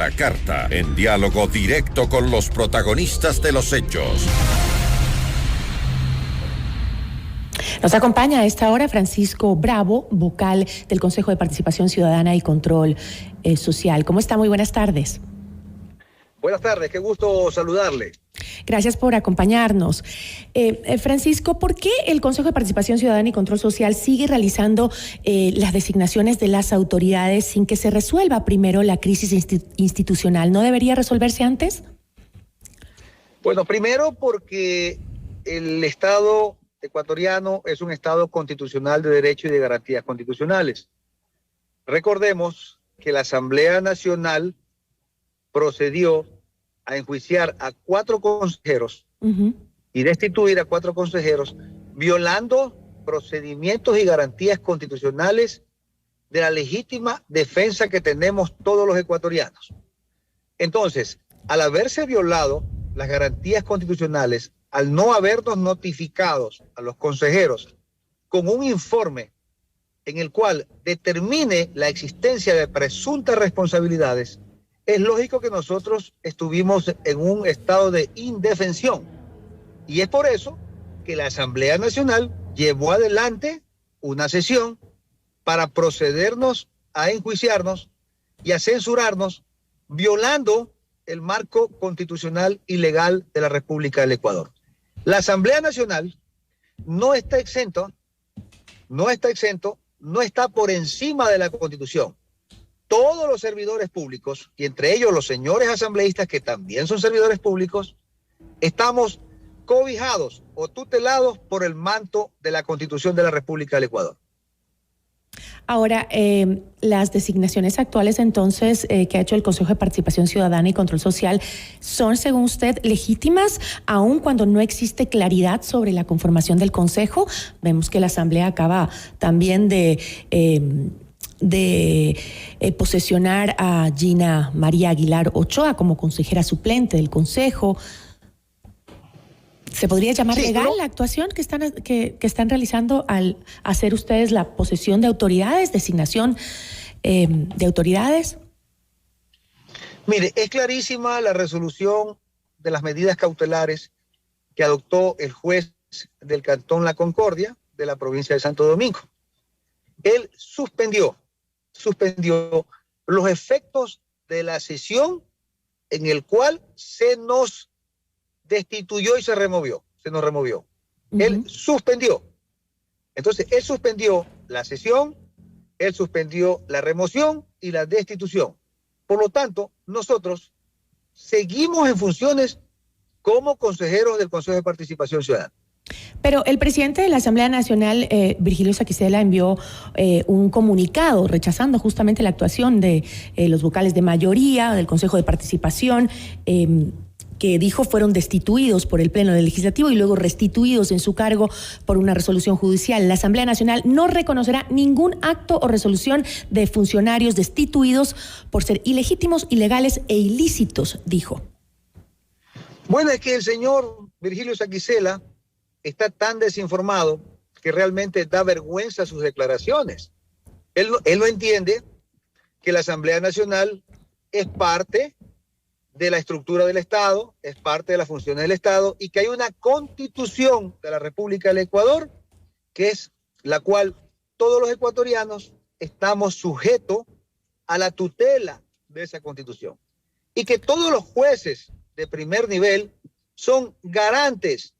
la carta, en diálogo directo con los protagonistas de los hechos. Nos acompaña a esta hora Francisco Bravo, vocal del Consejo de Participación Ciudadana y Control Social. ¿Cómo está? Muy buenas tardes. Buenas tardes, qué gusto saludarle. Gracias por acompañarnos. Francisco, ¿por qué el Consejo de Participación Ciudadana y Control Social sigue realizando las designaciones de las autoridades sin que se resuelva primero la crisis institucional? ¿No debería resolverse antes? Bueno, primero porque el Estado ecuatoriano es un Estado constitucional de derecho y de garantías constitucionales. Recordemos que la Asamblea Nacional procedió a enjuiciar a 4 consejeros y destituir a 4 consejeros, violando procedimientos y garantías constitucionales de la legítima defensa que tenemos todos los ecuatorianos. Entonces, al haberse violado las garantías constitucionales, al no habernos notificados a los consejeros con un informe en el cual determine la existencia de presuntas responsabilidades, es lógico que nosotros estuvimos en un estado de indefensión. Y es por eso que la Asamblea Nacional llevó adelante una sesión para procedernos a enjuiciarnos y a censurarnos, violando el marco constitucional y legal de la República del Ecuador. La Asamblea Nacional no está exento, no está por encima de la Constitución. Todos los servidores públicos, y entre ellos los señores asambleístas, que también son servidores públicos, estamos cobijados o tutelados por el manto de la Constitución de la República del Ecuador. Ahora, las designaciones actuales entonces que ha hecho el Consejo de Participación Ciudadana y Control Social son, según usted, legítimas, aun cuando no existe claridad sobre la conformación del Consejo. Vemos que la Asamblea acaba también de posesionar a Gina María Aguilar Ochoa como consejera suplente del Consejo. ¿Se podría llamar legal la actuación que están realizando al hacer ustedes la posesión de autoridades, designación de autoridades? Mire, es clarísima la resolución de las medidas cautelares que adoptó el juez del Cantón La Concordia de la provincia de Santo Domingo. Él suspendió los efectos de la sesión en el cual se nos destituyó y se nos removió. Él suspendió. Entonces, él suspendió la sesión, él suspendió la remoción y la destitución. Por lo tanto, nosotros seguimos en funciones como consejeros del Consejo de Participación Ciudadana. Pero el presidente de la Asamblea Nacional, Virgilio Saquicela, envió un comunicado rechazando justamente la actuación de los vocales de mayoría del Consejo de Participación, que dijo fueron destituidos por el Pleno del Legislativo y luego restituidos en su cargo por una resolución judicial. La Asamblea Nacional no reconocerá ningún acto o resolución de funcionarios destituidos por ser ilegítimos, ilegales e ilícitos, dijo. Bueno, es que el señor Virgilio Saquicela está tan desinformado que realmente da vergüenza sus declaraciones. Él no entiende que la Asamblea Nacional es parte de la estructura del Estado, es parte de las funciones del Estado y que hay una Constitución de la República del Ecuador que es la cual todos los ecuatorianos estamos sujetos a la tutela de esa Constitución y que todos los jueces de primer nivel son garantes,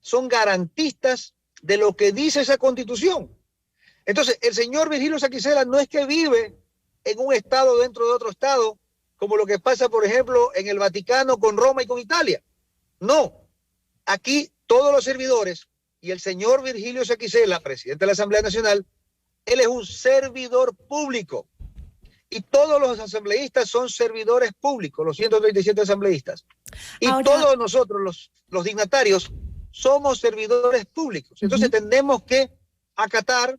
son garantistas de lo que dice esa Constitución. Entonces, el señor Virgilio Saquicela no es que vive en un Estado dentro de otro Estado, como lo que pasa, por ejemplo, en el Vaticano con Roma y con Italia. No, aquí todos los servidores, y el señor Virgilio Saquicela, presidente de la Asamblea Nacional, él es un servidor público. Y todos los asambleístas son servidores públicos, los 137 asambleístas. Y todos nosotros, los dignatarios, somos servidores públicos. Entonces tenemos que acatar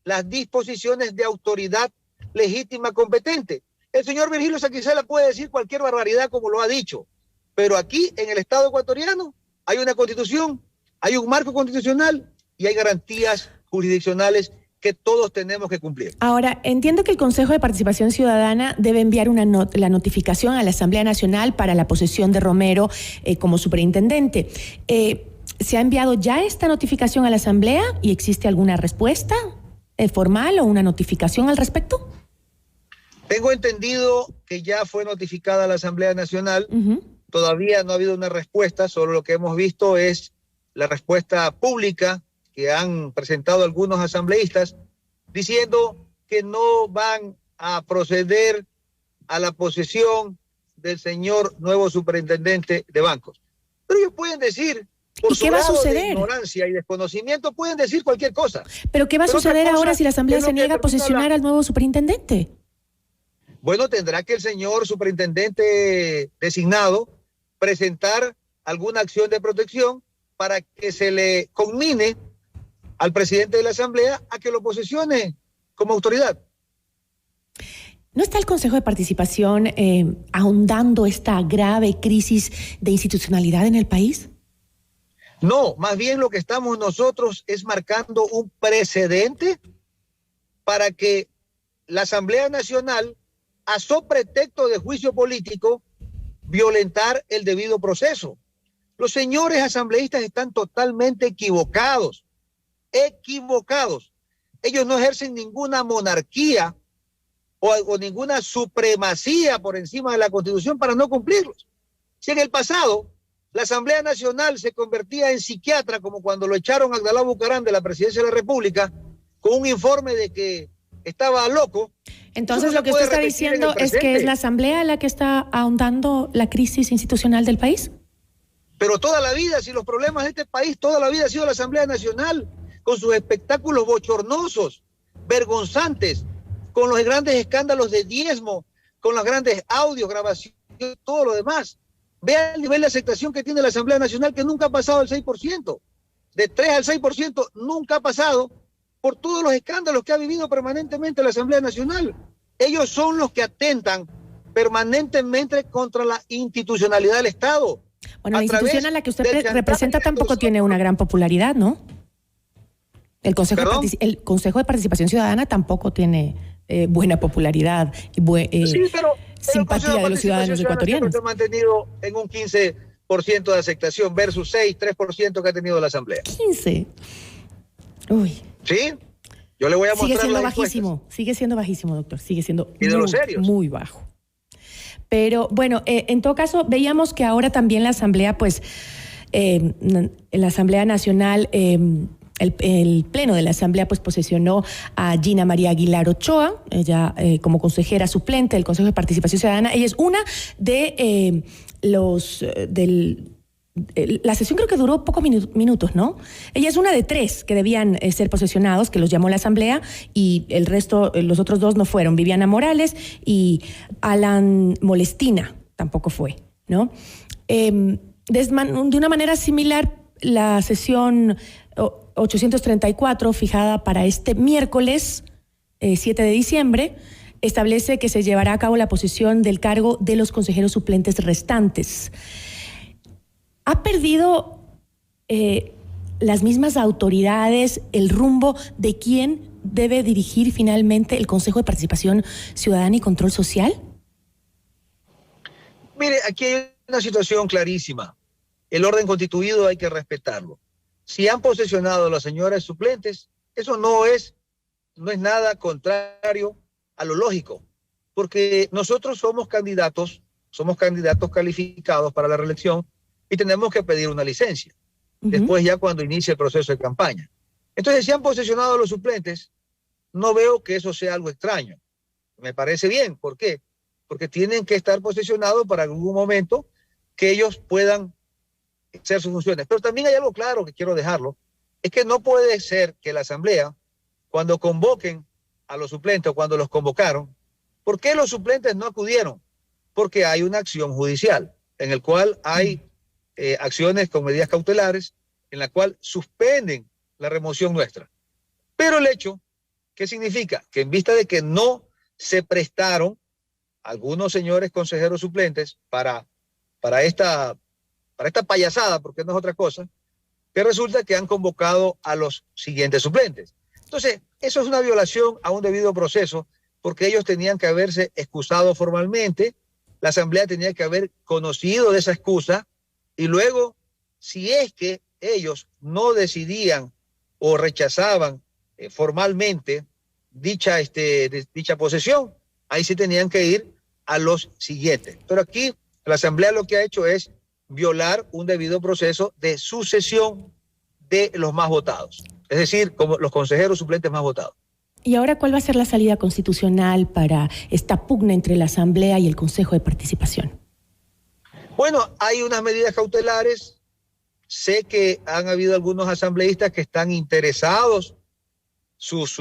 las disposiciones de autoridad legítima competente. El señor Virgilio Saquicela puede decir cualquier barbaridad como lo ha dicho, pero aquí en el Estado ecuatoriano hay una Constitución, hay un marco constitucional y hay garantías jurisdiccionales que todos tenemos que cumplir. Ahora, entiendo que el Consejo de Participación Ciudadana debe enviar la notificación a la Asamblea Nacional para la posesión de Romero como superintendente. ¿Se ha enviado ya esta notificación a la Asamblea y existe alguna respuesta formal o una notificación al respecto? Tengo entendido que ya fue notificada a la Asamblea Nacional. Todavía no ha habido una respuesta, solo lo que hemos visto es la respuesta pública que han presentado algunos asambleístas diciendo que no van a proceder a la posesión del señor nuevo superintendente de bancos. Pero ellos pueden decir, por su grado de ignorancia y desconocimiento, pueden decir cualquier cosa. ¿Pero qué va a suceder ahora si la Asamblea se niega a posesionar al nuevo superintendente? Bueno, tendrá que el señor superintendente designado presentar alguna acción de protección para que se le conmine al presidente de la Asamblea a que lo posesione como autoridad. ¿No está el Consejo de Participación ahondando esta grave crisis de institucionalidad en el país? No, más bien lo que estamos nosotros es marcando un precedente para que la Asamblea Nacional, a so pretexto de juicio político, violentar el debido proceso. Los señores asambleístas están totalmente equivocados. Ellos no ejercen ninguna monarquía o ninguna supremacía por encima de la Constitución para no cumplirlos. Si en el pasado la Asamblea Nacional se convertía en psiquiatra, como cuando lo echaron a Abdalá Bucaram de la presidencia de la República, con un informe de que estaba loco. Entonces lo que usted está diciendo es que es la Asamblea la que está ahondando la crisis institucional del país. Pero toda la vida, si los problemas de este país, toda la vida ha sido la Asamblea Nacional, con sus espectáculos bochornosos, vergonzantes, con los grandes escándalos de diezmo, con los grandes audios, grabaciones, todo lo demás. Vea el nivel de aceptación que tiene la Asamblea Nacional, que nunca ha pasado el 6%. De 3 al 6% nunca ha pasado por todos los escándalos que ha vivido permanentemente la Asamblea Nacional. Ellos son los que atentan permanentemente contra la institucionalidad del Estado. Bueno, la institución a la que usted representa tampoco tiene una gran popularidad, ¿no? El Consejo de Participación Ciudadana tampoco tiene buena popularidad y simpatía de los ciudadanos ecuatorianos. Se ha mantenido en un 15% de aceptación versus 3% que ha tenido la Asamblea. 15. Uy. ¿Sí? Yo le voy a mostrar. Sigue siendo bajísimo, sigue siendo bajísimo, doctor. Sigue siendo muy bajo. Pero bueno, en todo caso, veíamos que ahora también la Asamblea, la Asamblea Nacional, el Pleno de la Asamblea posesionó a Gina María Aguilar Ochoa, ella como consejera suplente del Consejo de Participación Ciudadana. Ella es una de la sesión creo que duró pocos minutos, ¿no? Ella es una de 3 que debían ser posesionados, que los llamó la Asamblea, y el resto, los otros 2 no fueron. Viviana Morales y Alan Molestina tampoco fue, ¿no? De una manera similar, la sesión 834, fijada para este miércoles 7 de diciembre, establece que se llevará a cabo la posesión del cargo de los consejeros suplentes restantes. ¿Ha perdido las mismas autoridades el rumbo de quién debe dirigir finalmente el Consejo de Participación Ciudadana y Control Social? Mire, aquí hay una situación clarísima. El orden constituido hay que respetarlo. Si han posesionado a las señoras suplentes, eso no es nada contrario a lo lógico, porque nosotros somos candidatos calificados para la reelección, y tenemos que pedir una licencia, después ya cuando inicie el proceso de campaña. Entonces, si han posesionado a los suplentes, no veo que eso sea algo extraño. Me parece bien. ¿Por qué? Porque tienen que estar posesionados para algún momento que ellos puedan hacer sus funciones. Pero también hay algo claro que quiero dejarlo, es que no puede ser que la Asamblea, cuando convoquen a los suplentes o cuando los convocaron, ¿por qué los suplentes no acudieron? Porque hay una acción judicial en el cual hay acciones con medidas cautelares en la cual suspenden la remoción nuestra. Pero el hecho, ¿qué significa? Que en vista de que no se prestaron algunos señores consejeros suplentes para esta payasada, porque no es otra cosa, que resulta que han convocado a los siguientes suplentes. Entonces, Eso es una violación a un debido proceso, porque ellos tenían que haberse excusado formalmente, la Asamblea tenía que haber conocido de esa excusa, y luego, si es que ellos no decidían o rechazaban formalmente dicha posesión, ahí sí tenían que ir a los siguientes. Pero aquí la Asamblea lo que ha hecho es violar un debido proceso de sucesión de los más votados, es decir, como los consejeros suplentes más votados. ¿Y ahora cuál va a ser la salida constitucional para esta pugna entre la Asamblea y el Consejo de Participación? Bueno, hay unas medidas cautelares. Sé que han habido algunos asambleístas que están interesados, sus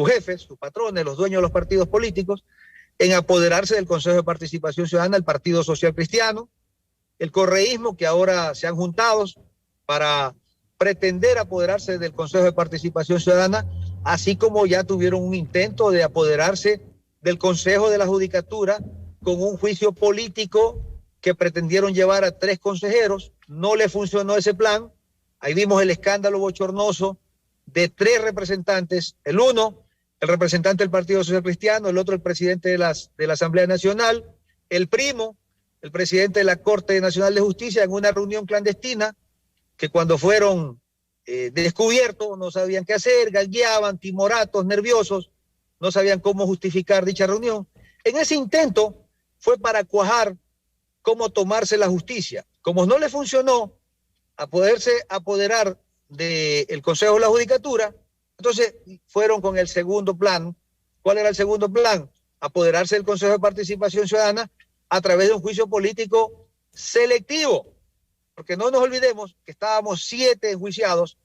jefes, sus patrones, los dueños de los partidos políticos, en apoderarse del Consejo de Participación Ciudadana, el Partido Social Cristiano, el correísmo, que ahora se han juntado para pretender apoderarse del Consejo de Participación Ciudadana, así como ya tuvieron un intento de apoderarse del Consejo de la Judicatura con un juicio político que pretendieron llevar a 3 consejeros. No le funcionó ese plan. Ahí vimos el escándalo bochornoso de 3 representantes. El uno, el representante del Partido Social Cristiano, el otro, el presidente de la Asamblea Nacional, el primo, el presidente de la Corte Nacional de Justicia, en una reunión clandestina, que cuando fueron descubiertos no sabían qué hacer, galgueaban, timoratos, nerviosos, no sabían cómo justificar dicha reunión. En ese intento fue para cuajar cómo tomarse la justicia. Como no le funcionó a poderse apoderar del Consejo de la Judicatura, entonces fueron con el segundo plan. ¿Cuál era el segundo plan? Apoderarse del Consejo de Participación Ciudadana a través de un juicio político selectivo. Porque no nos olvidemos que estábamos 7 enjuiciados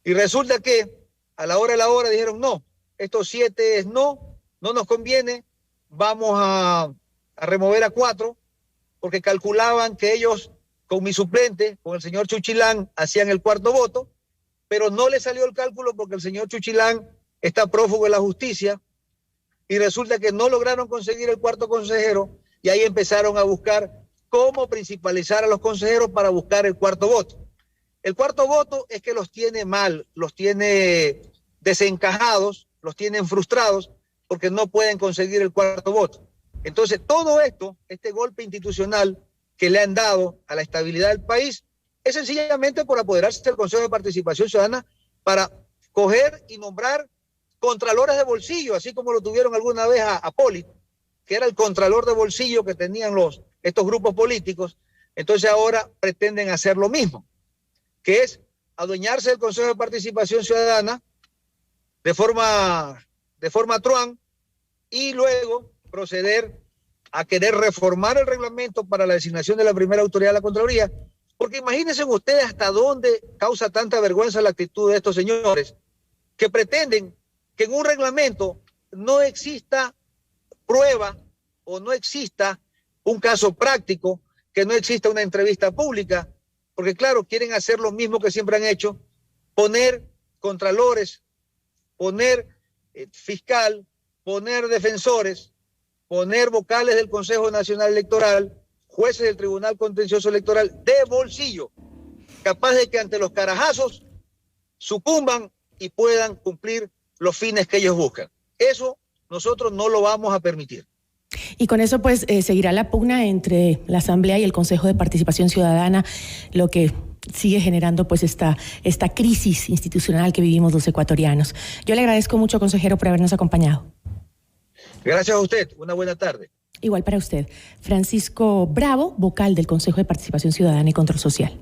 y resulta que a la hora de la hora dijeron no, estos 7 no nos conviene, vamos a remover a 4, porque calculaban que ellos con mi suplente, con el señor Chuchilán, hacían el 4º voto, pero no le salió el cálculo porque el señor Chuchilán está prófugo de la justicia y resulta que no lograron conseguir el 4º consejero y ahí empezaron a buscar cómo principalizar a los consejeros para buscar el 4º voto. El 4º voto es que los tiene mal, los tiene desencajados, los tienen frustrados porque no pueden conseguir el 4º voto. Entonces, todo esto, este golpe institucional que le han dado a la estabilidad del país, es sencillamente por apoderarse del Consejo de Participación Ciudadana para coger y nombrar contralores de bolsillo, así como lo tuvieron alguna vez a Poli, que era el contralor de bolsillo que tenían estos grupos políticos. Entonces ahora pretenden hacer lo mismo, que es adueñarse del Consejo de Participación Ciudadana de forma truán y luego proceder a querer reformar el reglamento para la designación de la primera autoridad de la Contraloría, porque imagínense ustedes hasta dónde causa tanta vergüenza la actitud de estos señores que pretenden que en un reglamento no exista prueba o no exista un caso práctico, que no exista una entrevista pública, porque claro, quieren hacer lo mismo que siempre han hecho, poner contralores, poner fiscal, poner defensores, poner vocales del Consejo Nacional Electoral, jueces del Tribunal Contencioso Electoral de bolsillo, capaz de que ante los carajazos sucumban y puedan cumplir los fines que ellos buscan. Eso nosotros no lo vamos a permitir. Y con eso pues seguirá la pugna entre la Asamblea y el Consejo de Participación Ciudadana, lo que sigue generando pues esta crisis institucional que vivimos los ecuatorianos. Yo le agradezco mucho, consejero, por habernos acompañado. Gracias a usted. Una buena tarde. Igual para usted. Francisco Bravo, vocal del Consejo de Participación Ciudadana y Control Social.